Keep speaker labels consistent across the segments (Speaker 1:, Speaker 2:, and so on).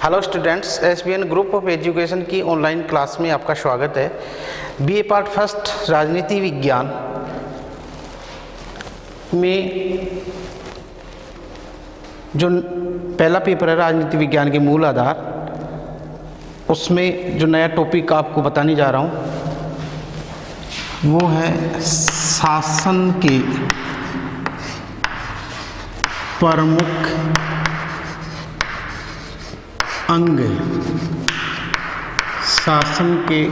Speaker 1: Hello students, SBN group of education की online class में आपका स्वागत है। बीए पार्ट फर्स्ट राजनीति विज्ञान में जो पहला पेपर है राजनीति विज्ञान के मूल आधार, उसमें जो नया टॉपिक आपको बताने जा रहा हूँ वो है शासन के प्रमुख अंग। शासन के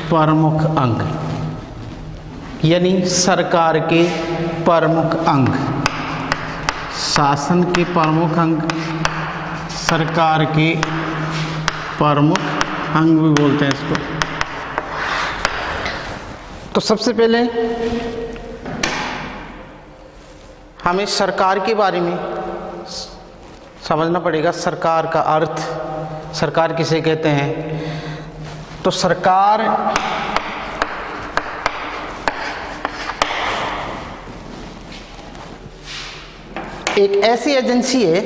Speaker 1: प्रमुख अंग यानी सरकार के प्रमुख अंग। शासन के प्रमुख अंग सरकार के प्रमुख अंग भी बोलते हैं इसको। तो सबसे पहले हमें सरकार के बारे में समझना पड़ेगा। सरकार का अर्थ, सरकार किसे कहते हैं। तो सरकार एक ऐसी एजेंसी है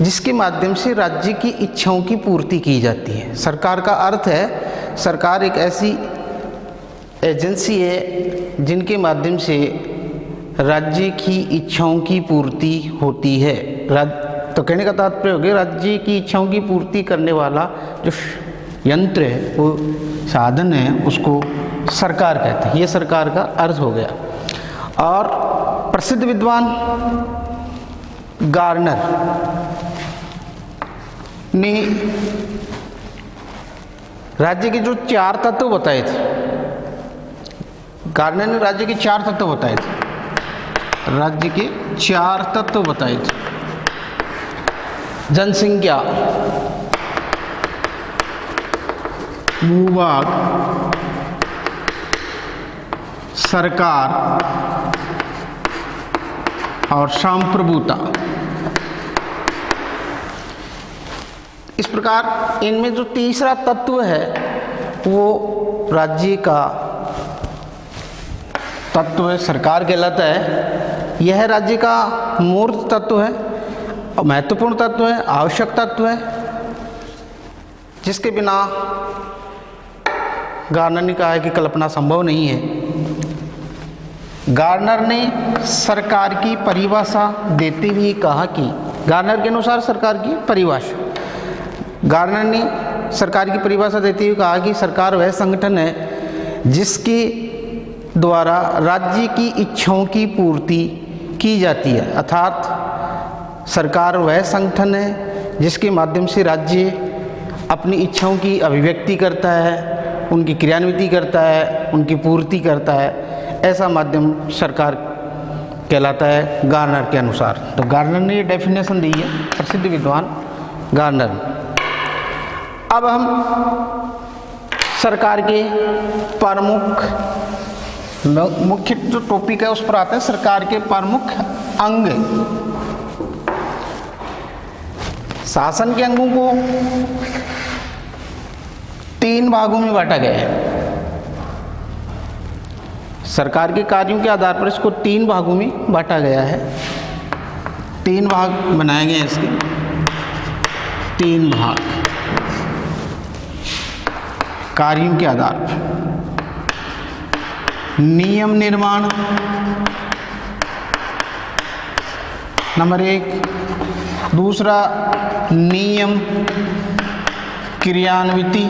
Speaker 1: जिसके माध्यम से राज्य की इच्छाओं की पूर्ति की जाती है। सरकार का अर्थ है, सरकार एक ऐसी एजेंसी है जिनके माध्यम से राज्य की इच्छाओं की पूर्ति होती है। तो कहने का तात्पर्य हो गया, राज्य की इच्छाओं की पूर्ति करने वाला जो यंत्र है, वो साधन है, उसको सरकार कहते हैं। ये सरकार का अर्थ हो गया। और प्रसिद्ध विद्वान गार्नर ने राज्य के जो 4 तत्व बताए थे, गार्नर ने राज्य के 4 तत्व बताए थे। राज्य के 4 तत्व बताए थे। जनसंख्या, भूभाग, सरकार और संप्रभुता। इस प्रकार इनमें जो तीसरा तत्व है वो राज्य का तत्व है, सरकार कहलाता है। यह राज्य का मूर्त तत्व है, महत्वपूर्ण तत्व है, आवश्यक तत्व है, जिसके बिना गार्नर ने कहा है कि कल्पना संभव नहीं है। गार्नर ने सरकार की परिभाषा देते हुए कहा कि, गार्नर के अनुसार सरकार की परिभाषा, गार्नर ने सरकार की परिभाषा देते हुए कहा कि सरकार वह संगठन है जिसके द्वारा राज्य की इच्छाओं की पूर्ति की जाती है। अर्थात सरकार वह संगठन है जिसके माध्यम से राज्य अपनी इच्छाओं की अभिव्यक्ति करता है, उनकी क्रियान्विति करता है, उनकी पूर्ति करता है। ऐसा माध्यम सरकार कहलाता है गार्नर के अनुसार। तो गार्नर ने ये डेफिनेशन दी है, प्रसिद्ध विद्वान गार्नर। अब हम सरकार के प्रमुख मुख्य जो टॉपिक है उस पर आते हैं। सरकार के प्रमुख अंग। शासन के अंगों को 3 भागों में बांटा गया है। सरकार के कार्यों के आधार पर इसको 3 भागों में बांटा गया है। 3 भाग बनाए गए हैं इसके, 3 भाग कार्यों के आधार पर। नियम निर्माण नंबर 1, दूसरा नियम क्रियान्विति,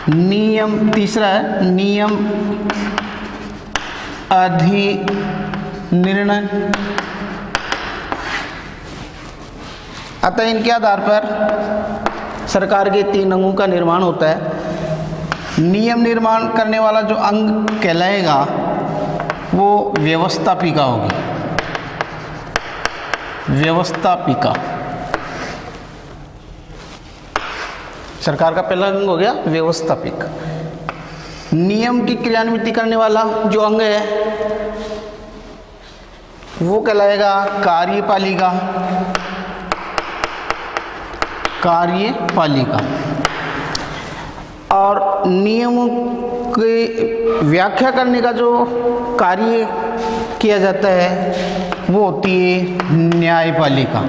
Speaker 1: नियम, तीसरा है नियम अधिनिर्णय। अतः इनके आधार पर सरकार के 3 अंगों का निर्माण होता है। नियम निर्माण करने वाला जो अंग कहलाएगा वो व्यवस्थापिका होगी। व्यवस्थापिका सरकार का पहला अंग हो गया व्यवस्थापिका। नियम की क्रियान्विति करने वाला जो अंग है वो कहलाएगा कार्यपालिका। कार्यपालिका। और नियमों की व्याख्या करने का जो कार्य किया जाता है वो होती है न्यायपालिका।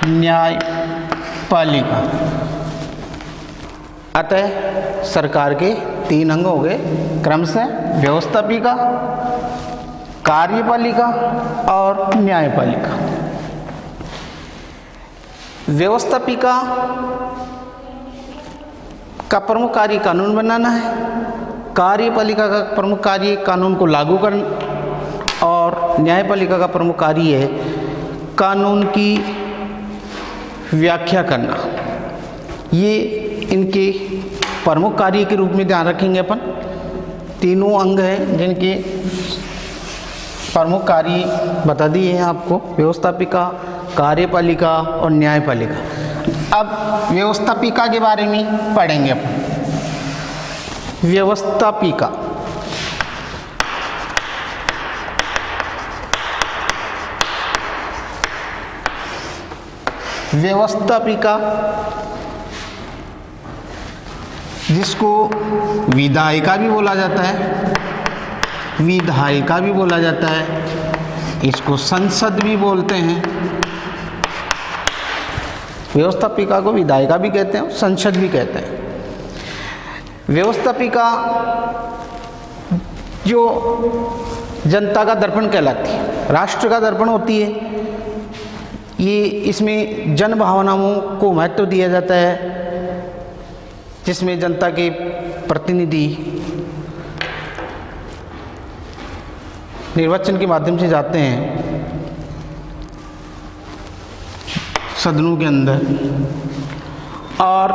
Speaker 1: न्यायपालिका। अतः सरकार के 3 अंग हो गए क्रमशः व्यवस्थापिका, कार्यपालिका और न्यायपालिका। व्यवस्थापिका का प्रमुख कार्य कानून बनाना है, कार्यपालिका का प्रमुख कार्य कानून को लागू करना और न्यायपालिका का प्रमुख कार्य है कानून की व्याख्या करना। ये इनके प्रमुख कार्य के रूप में ध्यान रखेंगे अपन। तीनों अंग हैं जिनके प्रमुख कार्य बता दिए हैं आपको, व्यवस्थापिका, कार्यपालिका और न्यायपालिका। अब व्यवस्थापिका के बारे में पढ़ेंगे अपन। व्यवस्थापिका व्यवस्थापिका जिसको विधायिका भी बोला जाता है, विधायिका भी बोला जाता है, इसको संसद भी बोलते हैं। व्यवस्थापिका को विधायिका भी कहते हैं, संसद भी कहते हैं। व्यवस्थापिका जो जनता का दर्पण कहलाती है, राष्ट्र का दर्पण होती है, ये इसमें जन भावनाओं को महत्व दिया जाता है, जिसमें जनता के प्रतिनिधि निर्वाचन के माध्यम से जाते हैं सदनों के अंदर। और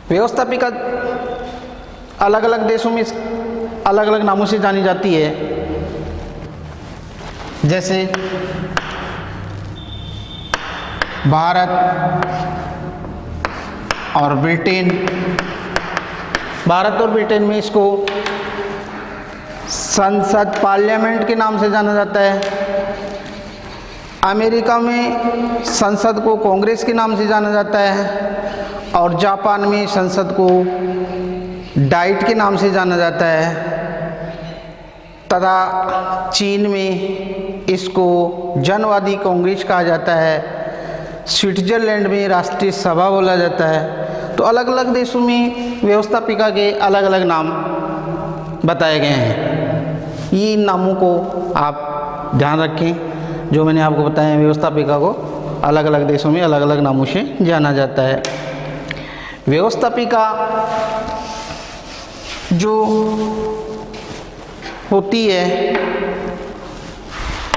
Speaker 1: व्यवस्थापिका अलग अलग देशों में अलग अलग नामों से जानी जाती है, जैसे भारत और ब्रिटेन। भारत और ब्रिटेन में इसको संसद, पार्लियामेंट के नाम से जाना जाता है। अमेरिका में संसद को कांग्रेस के नाम से जाना जाता है और जापान में संसद को डाइट के नाम से जाना जाता है तथा चीन में इसको जनवादी कांग्रेस कहा जाता है। स्विट्जरलैंड में राष्ट्रीय सभा बोला जाता है। तो अलग अलग देशों में व्यवस्थापिका के अलग अलग नाम बताए गए हैं। ये इन नामों को आप ध्यान रखें, जो मैंने आपको बताया। व्यवस्थापिका को अलग अलग देशों में अलग अलग नामों से जाना जाता है। व्यवस्थापिका जो होती है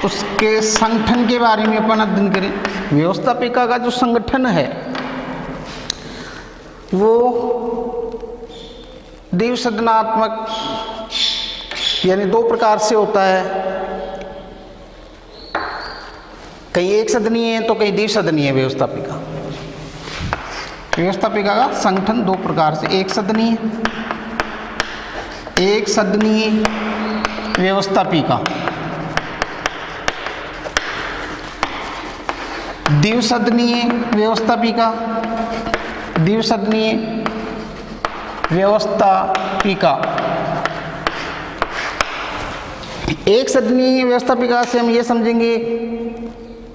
Speaker 1: उसके संगठन के बारे में अपन अध्ययन करें। व्यवस्थापिका का जो संगठन है वो द्विसदनात्मक यानी 2 प्रकार से होता है। कहीं एक सदनीय है तो कहीं द्विसदनीय व्यवस्थापिका। व्यवस्थापिका का संगठन 2 प्रकार से, एक सदनीय व्यवस्थापिका, द्विसदनीय व्यवस्थापिका। द्विसदनीय व्यवस्थापिका एक सदनीय व्यवस्थापिका से हम ये समझेंगे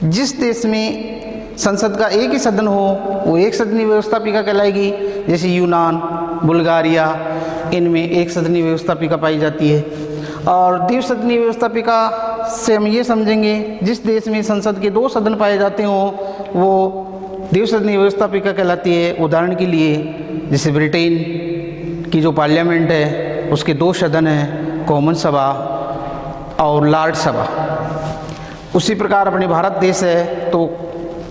Speaker 1: जिस देश में संसद का एक ही सदन हो वो एक सदनीय व्यवस्थापिका कहलाएगी। जैसे यूनान, बुल्गारिया, इनमें एक सदनीय व्यवस्थापिका पाई जाती है। और द्विसदनीय व्यवस्थापिका से हम ये समझेंगे जिस देश में संसद के 2 सदन पाए जाते हों वो द्विसदनीय व्यवस्थापिका कहलाती है। उदाहरण के लिए जैसे ब्रिटेन की जो पार्लियामेंट है उसके 2 सदन हैं, कॉमन सभा और लॉर्ड सभा। उसी प्रकार अपने भारत देश है तो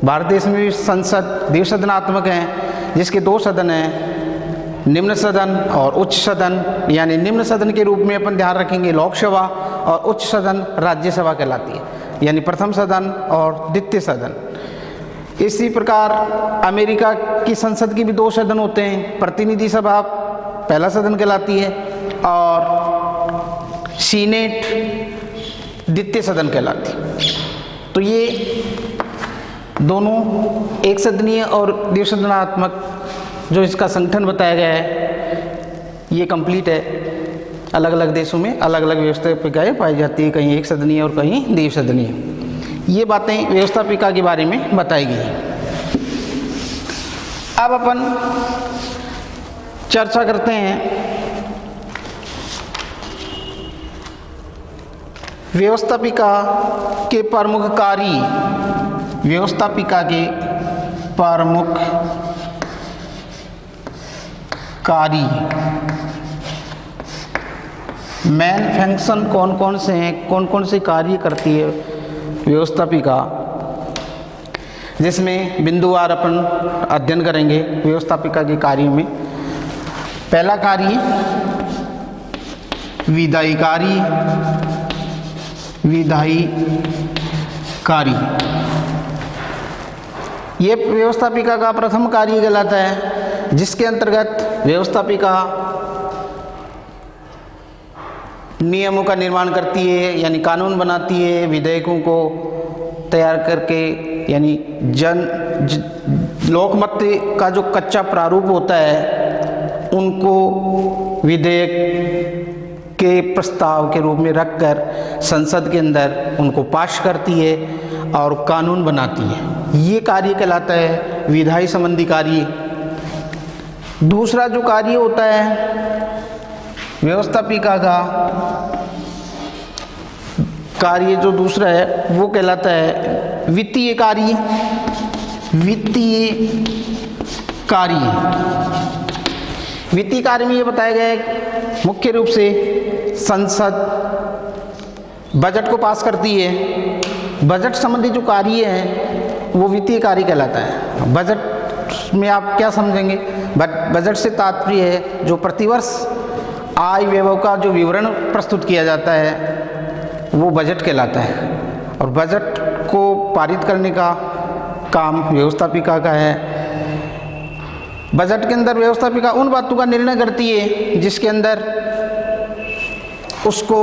Speaker 1: भारत देश में भी संसद द्विसदनात्मक है, जिसके 2 सदन हैं, निम्न सदन और उच्च सदन। यानी निम्न सदन के रूप में अपन ध्यान रखेंगे लोकसभा और उच्च सदन राज्यसभा कहलाती है, यानी प्रथम सदन और द्वितीय सदन। इसी प्रकार अमेरिका की संसद की भी 2 सदन होते हैं, प्रतिनिधि सभा पहला सदन कहलाती है और सीनेट द्वितीय सदन कहलाती है। तो ये दोनों एक सदनीय और द्विसदनात्मक जो इसका संगठन बताया गया है ये कंप्लीट है। अलग अलग देशों में अलग अलग व्यवस्थापिकाएँ पाई जाती है, कहीं एक सदनीय और कहीं द्विसदनीय। ये बातें व्यवस्थापिका के बारे में बताई गई हैं। अब अपन चर्चा करते हैं व्यवस्थापिका के प्रमुख कार्य। व्यवस्थापिका के प्रमुख कार्य, मेन फंक्शन कौन कौन से हैं, कौन कौन से कार्य करती है व्यवस्थापिका, जिसमें बिंदुवार अपन अध्ययन करेंगे व्यवस्थापिका के कार्यों में। पहला कार्य विधायी कार्य। विधायी कार्य ये व्यवस्थापिका का प्रथम कार्य कहलाता है, जिसके अंतर्गत व्यवस्थापिका नियमों का निर्माण करती है, यानी कानून बनाती है, विधेयकों को तैयार करके, यानी लोकमत का जो कच्चा प्रारूप होता है उनको विधेयक के प्रस्ताव के रूप में रखकर संसद के अंदर उनको पास करती है और कानून बनाती है। ये कार्य कहलाता है विधायी संबंधी कार्य। दूसरा जो कार्य होता है व्यवस्थापिका का कार्य, जो दूसरा है वो कहलाता है वित्तीय कार्य। वित्तीय कार्य, वित्तीय कार्य में ये बताया गया है मुख्य रूप से संसद बजट को पास करती है। बजट संबंधी जो कार्य है वो वित्तीय कार्य कहलाता है। बजट में आप क्या समझेंगे? बजट से तात्पर्य है जो प्रतिवर्ष आय व्यय का जो विवरण प्रस्तुत किया जाता है वो बजट कहलाता है। और बजट को पारित करने का काम व्यवस्थापिका का है। बजट के अंदर व्यवस्थापिका उन बातों का निर्णय करती है जिसके अंदर उसको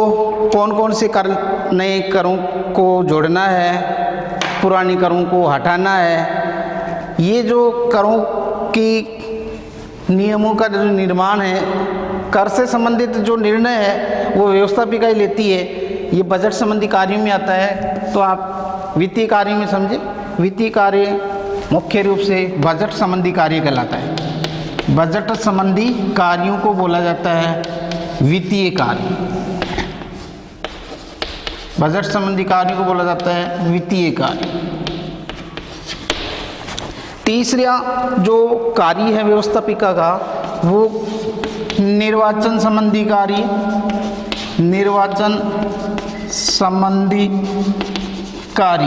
Speaker 1: कौन कौन से कर नए करों को जोड़ना है, पुरानी करों को हटाना है। ये जो करों की नियमों का जो निर्माण है, कर से संबंधित जो निर्णय है वो व्यवस्थापिका ही लेती है। ये बजट संबंधी कार्यों में आता है। तो आप वित्तीय कार्य में समझे, वित्तीय कार्य मुख्य रूप से बजट संबंधी कार्य कहलाता है। बजट संबंधी कार्यों को बोला जाता है वित्तीय कार्य। बजट संबंधी कार्यों को बोला जाता है वित्तीय कार्य। तीसरा जो कार्य है व्यवस्थापिका का वो निर्वाचन संबंधी कार्य। निर्वाचन संबंधी कार्य,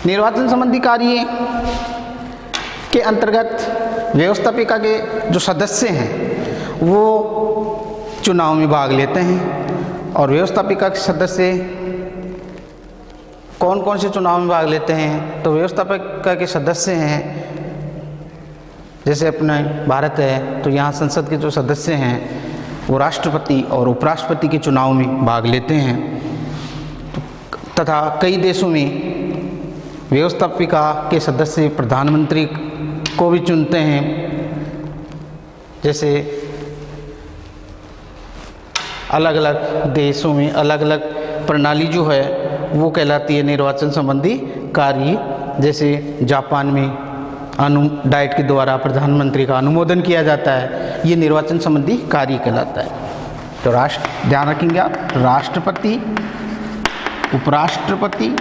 Speaker 1: निर्वाचन संबंधी कार्य के अंतर्गत व्यवस्थापिका के जो सदस्य हैं वो चुनाव में भाग लेते हैं। और व्यवस्थापिका के सदस्य कौन कौन से चुनाव में भाग लेते हैं? तो व्यवस्थापिका के सदस्य हैं, जैसे अपने भारत है तो यहाँ संसद के जो सदस्य हैं वो राष्ट्रपति और उपराष्ट्रपति के चुनाव में भाग लेते हैं। तथा कई देशों में व्यवस्थापिका के सदस्य प्रधानमंत्री को भी चुनते हैं। जैसे अलग अलग देशों में अलग अलग प्रणाली जो है वो कहलाती है निर्वाचन संबंधी कार्य। जैसे जापान में डाइट के द्वारा प्रधानमंत्री का अनुमोदन किया जाता है, ये निर्वाचन संबंधी कार्य कहलाता है। तो ध्यान रखेंगे आप, राष्ट्रपति, उपराष्ट्रपति,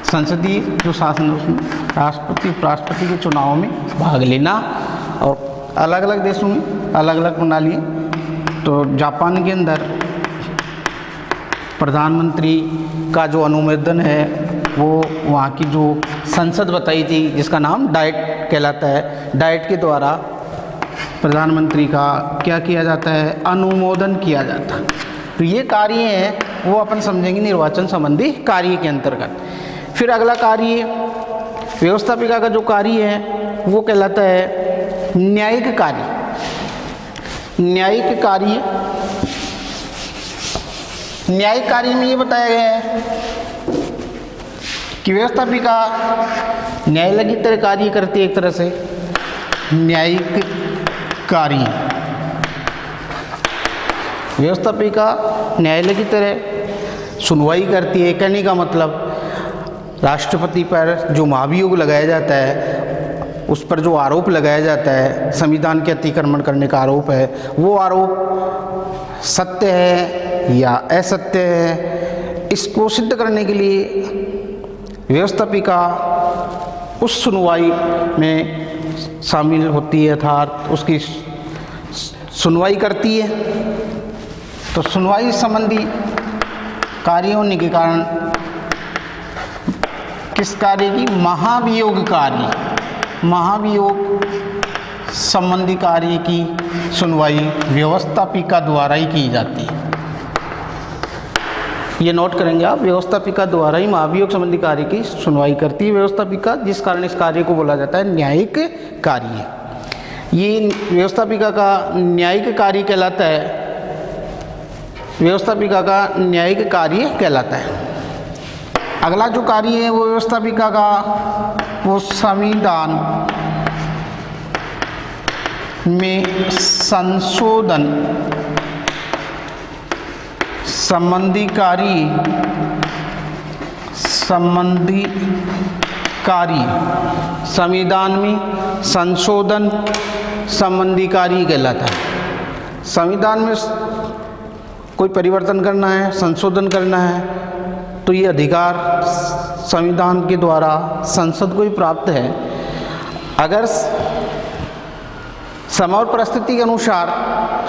Speaker 1: संसदीय जो शासन उसमें राष्ट्रपति उपराष्ट्रपति के चुनाव में भाग लेना। और अलग अलग देशों में अलग अलग प्रणाली। तो जापान के अंदर प्रधानमंत्री का जो अनुमोदन है वो वहाँ की जो संसद बताई थी जिसका नाम डाइट कहलाता है, डाइट के द्वारा प्रधानमंत्री का क्या किया जाता है? अनुमोदन किया जाता है। तो ये कार्य हैं वो अपन समझेंगे निर्वाचन संबंधी कार्य के अंतर्गत। फिर अगला कार्य व्यवस्थापिका का जो कार्य है वो कहलाता है न्यायिक कार्य। न्यायिक कार्य, न्यायिक कार्य में ये बताया गया है कि व्यवस्थापिका न्यायालय की तरह कार्य करती है। एक तरह से न्यायिक कार्य व्यवस्थापिका न्यायालय की तरह सुनवाई करती है। कहने का मतलब राष्ट्रपति पर जो महाभियोग लगाया जाता है, उस पर जो आरोप लगाया जाता है, संविधान के अतिक्रमण करने का आरोप है, वो आरोप सत्य है या असत्य है, इसको सिद्ध करने के लिए व्यवस्थापिका उस सुनवाई में शामिल होती है, अर्थात उसकी सुनवाई करती है। तो सुनवाई संबंधी कार्य होने के कारण किस कार्य की? महाभियोग कार्य, महाभियोग संबंधी कार्य की सुनवाई व्यवस्थापिका द्वारा ही की जाती है। ये नोट करेंगे आप, व्यवस्थापिका द्वारा ही महाभियोग संबंधी कार्य की सुनवाई करती है व्यवस्थापिका, जिस कारण इस कार्य को बोला जाता है न्यायिक कार्य। ये व्यवस्थापिका का न्यायिक कार्य कहलाता है, व्यवस्थापिका का न्यायिक कार्य कहलाता है। अगला जो कार्य है वो व्यवस्थापिका का, वो संविधान में संशोधन संबंधी कार्य, संविधान में संशोधन संबंधी कार्य कहलाता है। संविधान में कोई परिवर्तन करना है, संशोधन करना है, तो ये अधिकार संविधान के द्वारा संसद को ही प्राप्त है। अगर समय और परिस्थिति के अनुसार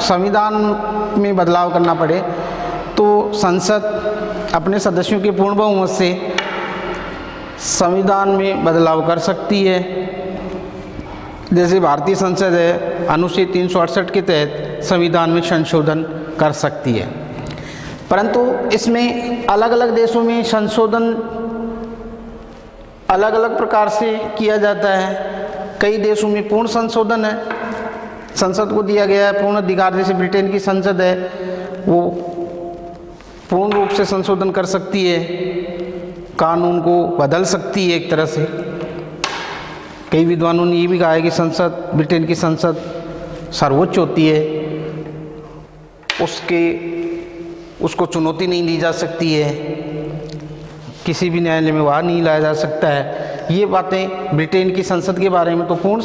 Speaker 1: संविधान में बदलाव करना पड़े तो संसद अपने सदस्यों के पूर्ण बहुमत से संविधान में बदलाव कर सकती है। जैसे भारतीय संसद है, अनुच्छेद 368 के तहत संविधान में संशोधन कर सकती है। परंतु इसमें अलग अलग देशों में संशोधन अलग अलग प्रकार से किया जाता है। कई देशों में पूर्ण संशोधन है, संसद को दिया गया है पूर्ण अधिकार। जैसे ब्रिटेन की संसद है, वो पूर्ण रूप से संशोधन कर सकती है, कानून को बदल सकती है एक तरह से। कई विद्वानों ने ये भी कहा है कि संसद, ब्रिटेन की संसद सर्वोच्च होती है, उसको चुनौती नहीं दी जा सकती है, किसी भी न्यायालय में बाहर नहीं लाया जा सकता है। ये बातें ब्रिटेन की संसद के बारे में तो पूर्ण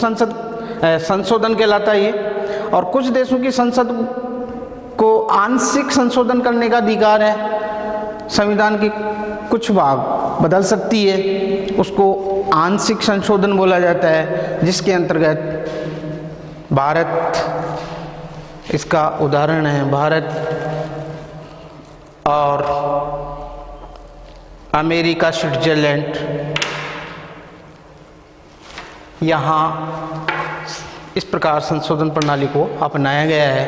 Speaker 1: संशोधन कहलाता है ये। और कुछ देशों की संसद को आंशिक संशोधन करने का अधिकार है, संविधान के कुछ भाग बदल सकती है, उसको आंशिक संशोधन बोला जाता है, जिसके अंतर्गत भारत इसका उदाहरण है। भारत और अमेरिका, स्विट्जरलैंड, यहाँ इस प्रकार संशोधन प्रणाली को अपनाया गया है।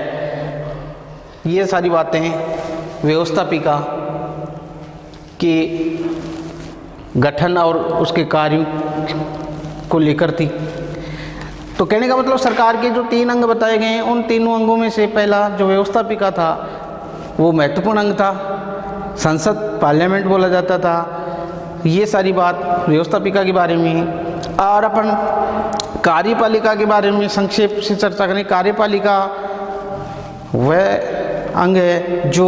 Speaker 1: ये सारी बातें व्यवस्थापिका के गठन और उसके कार्यों को लेकर थी। तो कहने का मतलब सरकार के जो 3 अंग बताए गए हैं, उन तीनों अंगों में से पहला जो व्यवस्थापिका था वो महत्वपूर्ण अंग था। संसद, पार्लियामेंट बोला जाता था। ये सारी बात व्यवस्थापिका के बारे में। और अपन कार्यपालिका के बारे में संक्षेप से चर्चा करें। कार्यपालिका वह अंग है जो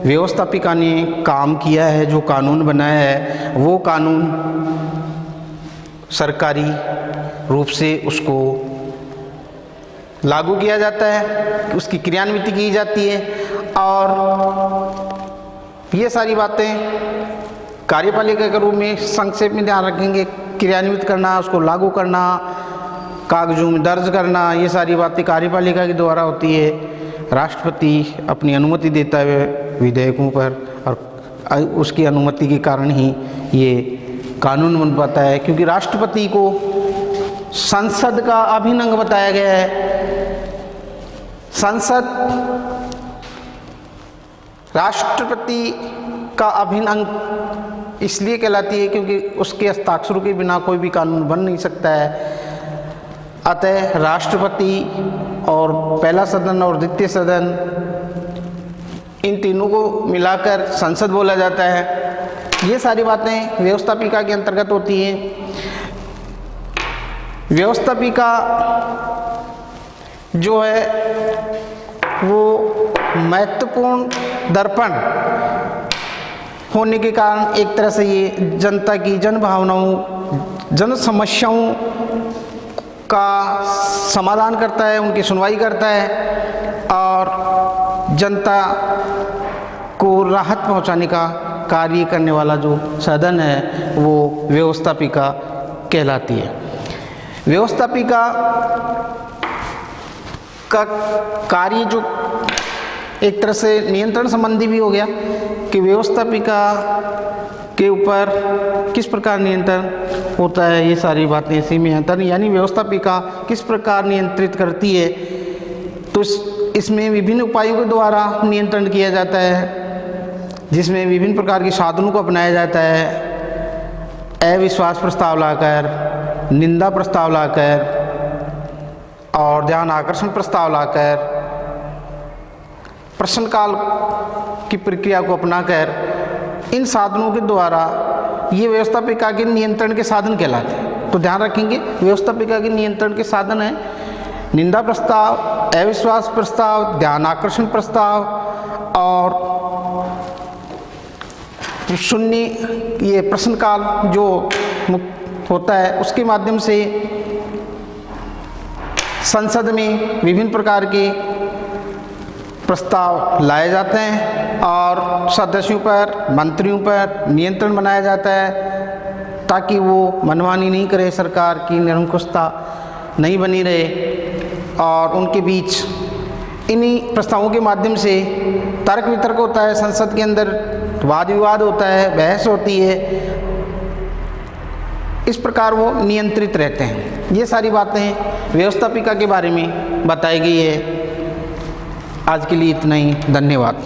Speaker 1: व्यवस्थापिका ने काम किया है, जो कानून बनाया है, वो कानून सरकारी रूप से उसको लागू किया जाता है, उसकी क्रियान्विति की जाती है। और ये सारी बातें कार्यपालिका के रूप में संक्षेप में ध्यान रखेंगे। क्रियान्वित करना, उसको लागू करना, कागजों में दर्ज करना, ये सारी बातें कार्यपालिका के द्वारा होती है। राष्ट्रपति अपनी अनुमति देता है विधेयकों पर, और उसकी अनुमति के कारण ही ये कानून बन पाता है, क्योंकि राष्ट्रपति को संसद का अभिन्न अंग बताया गया है। संसद राष्ट्रपति का अभिन्न अंग इसलिए कहलाती है क्योंकि उसके हस्ताक्षरों के बिना कोई भी कानून बन नहीं सकता है। अतः राष्ट्रपति और पहला सदन और द्वितीय सदन, इन तीनों को मिलाकर संसद बोला जाता है। ये सारी बातें व्यवस्थापिका के अंतर्गत होती हैं। व्यवस्थापिका जो है वो महत्वपूर्ण दर्पण होने के कारण एक तरह से ये जनता की जन भावनाओं, जन समस्याओं का समाधान करता है, उनकी सुनवाई करता है और जनता को राहत पहुंचाने का कार्य करने वाला जो साधन है वो व्यवस्थापिका कहलाती है। व्यवस्थापिका का कार्य जो एक तरह से नियंत्रण संबंधी भी हो गया कि व्यवस्थापिका के ऊपर किस प्रकार नियंत्रण होता है, ये सारी बातें इसी में हैं। यानी व्यवस्थापिका किस प्रकार नियंत्रित करती है, तो इसमें विभिन्न उपायों के द्वारा नियंत्रण किया जाता है, जिसमें विभिन्न प्रकार के साधनों को अपनाया जाता है। अविश्वास प्रस्ताव लाकर, निंदा प्रस्ताव लाकर और ध्यान आकर्षण प्रस्ताव लाकर, प्रश्नकाल की प्रक्रिया को अपनाकर, इन साधनों के द्वारा ये व्यवस्थापिका के नियंत्रण के साधन कहलाते हैं। तो ध्यान रखेंगे, व्यवस्थापिका के नियंत्रण के साधन है निंदा प्रस्ताव, अविश्वास प्रस्ताव, ध्यान आकर्षण प्रस्ताव और शून्य ये प्रश्नकाल जो होता है, उसके माध्यम से संसद में विभिन्न प्रकार के प्रस्ताव लाए जाते हैं और सदस्यों पर, मंत्रियों पर नियंत्रण बनाया जाता है ताकि वो मनमानी नहीं करे, सरकार की निरंकुशता नहीं बनी रहे और उनके बीच इन्हीं प्रस्तावों के माध्यम से तर्क वितर्क होता है, संसद के अंदर वाद विवाद होता है, बहस होती है। इस प्रकार वो नियंत्रित रहते हैं। ये सारी बातें व्यवस्थापिका के बारे में बताई गई है। आज के लिए इतना ही, धन्यवाद।